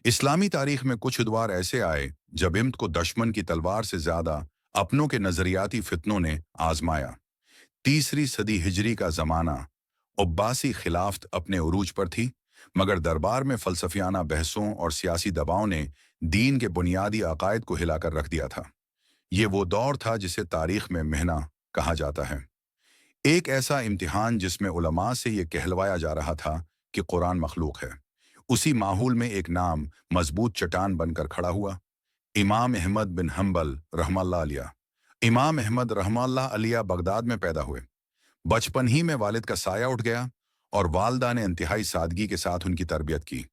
اسلامی تاریخ میں کچھ ادوار ایسے آئے جب امت کو دشمن کی تلوار سے زیادہ اپنوں کے نظریاتی فتنوں نے آزمایا۔ تیسری صدی ہجری کا زمانہ عباسی خلافت اپنے عروج پر تھی، مگر دربار میں فلسفیانہ بحثوں اور سیاسی دباؤ نے دین کے بنیادی عقائد کو ہلا کر رکھ دیا تھا۔ یہ وہ دور تھا جسے تاریخ میں مہنہ کہا جاتا ہے، ایک ایسا امتحان جس میں علماء سے یہ کہلوایا جا رہا تھا کہ قرآن مخلوق ہے۔ اسی ماحول میں ایک نام مضبوط چٹان بن کر کھڑا ہوا، امام احمد بن حنبل رحمہ اللہ علیہ۔ امام احمد رحمہ اللہ علیہ بغداد میں پیدا ہوئے۔ بچپن ہی میں والد کا سایہ اٹھ گیا اور والدہ نے انتہائی سادگی کے ساتھ ان کی تربیت کی۔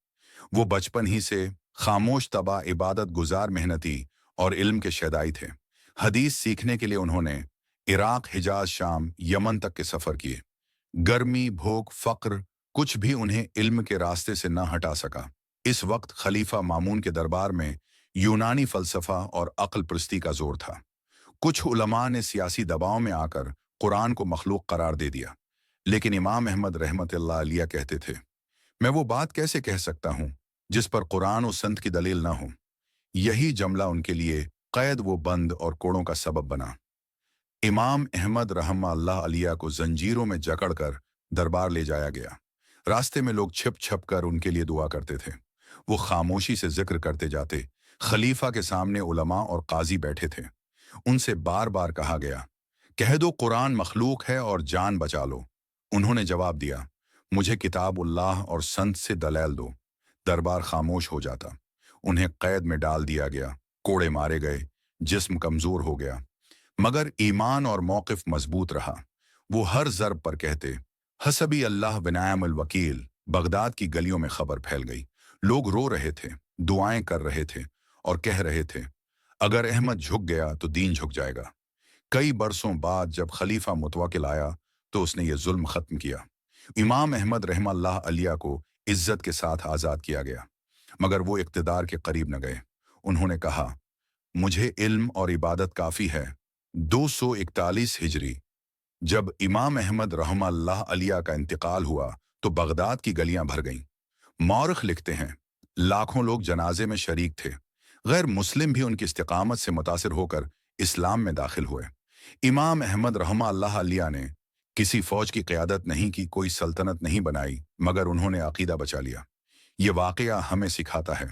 وہ بچپن ہی سے خاموش طبع، عبادت گزار، محنتی اور علم کے شیدائی تھے۔ حدیث سیکھنے کے لیے انہوں نے عراق، حجاز، شام، یمن تک کے سفر کیے۔ گرمی، بھوک، فقر کچھ بھی انہیں علم کے راستے سے نہ ہٹا سکا۔ اس وقت خلیفہ مامون کے دربار میں یونانی فلسفہ اور عقل پرستی کا زور تھا۔ کچھ علماء نے سیاسی دباؤ میں آ کر قرآن کو مخلوق قرار دے دیا، لیکن امام احمد رحمت اللہ علیہ کہتے تھے، میں وہ بات کیسے کہہ سکتا ہوں جس پر قرآن و سنت کی دلیل نہ ہو۔ یہی جملہ ان کے لیے قید و بند اور کوڑوں کا سبب بنا۔ امام احمد رحمہ اللہ علیہ کو زنجیروں میں جکڑ کر دربار لے جایا گیا۔ راستے میں لوگ چھپ چھپ کر ان کے لیے دعا کرتے تھے۔ وہ خاموشی سے ذکر کرتے جاتے۔ خلیفہ کے سامنے علماء اور قاضی بیٹھے تھے۔ ان سے بار بار کہا گیا، کہہ دو قرآن مخلوق ہے اور جان بچا لو۔ انہوں نے جواب دیا، مجھے کتاب اللہ اور سنت سے دلیل دو۔ دربار خاموش ہو جاتا۔ انہیں قید میں ڈال دیا گیا، کوڑے مارے گئے، جسم کمزور ہو گیا، مگر ایمان اور موقف مضبوط رہا۔ وہ ہر ضرب پر کہتے، حسبی اللہ ونعم الوکیل۔ بغداد کی گلیوں میں خبر پھیل گئی۔ لوگ رو رہے تھے، دعائیں کر رہے تھے اور کہہ رہے تھے، اگر احمد جھک گیا تو دین جھک جائے گا۔ کئی برسوں بعد جب خلیفہ متوکل آیا تو اس نے یہ ظلم ختم کیا۔ امام احمد رحمہ اللہ علیہ کو عزت کے ساتھ آزاد کیا گیا، مگر وہ اقتدار کے قریب نہ گئے۔ انہوں نے کہا، مجھے علم اور عبادت کافی ہے۔ 241 ہجری جب امام احمد رحمہ اللہ علیہ کا انتقال ہوا تو بغداد کی گلیاں بھر گئیں۔ مورخ لکھتے ہیں، لاکھوں لوگ جنازے میں شریک تھے۔ غیر مسلم بھی ان کی استقامت سے متاثر ہو کر اسلام میں داخل ہوئے۔ امام احمد رحمہ اللہ علیہ نے کسی فوج کی قیادت نہیں کی، کوئی سلطنت نہیں بنائی، مگر انہوں نے عقیدہ بچا لیا۔ یہ واقعہ ہمیں سکھاتا ہے،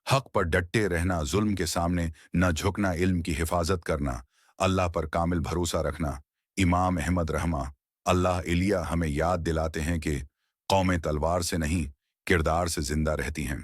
حق پر ڈٹے رہنا، ظلم کے سامنے نہ جھکنا، علم کی حفاظت کرنا، اللہ پر کامل بھروسہ رکھنا۔ امام احمد رحمہ اللہ علیہ ہمیں یاد دلاتے ہیں کہ قومیں تلوار سے نہیں، کردار سے زندہ رہتی ہیں۔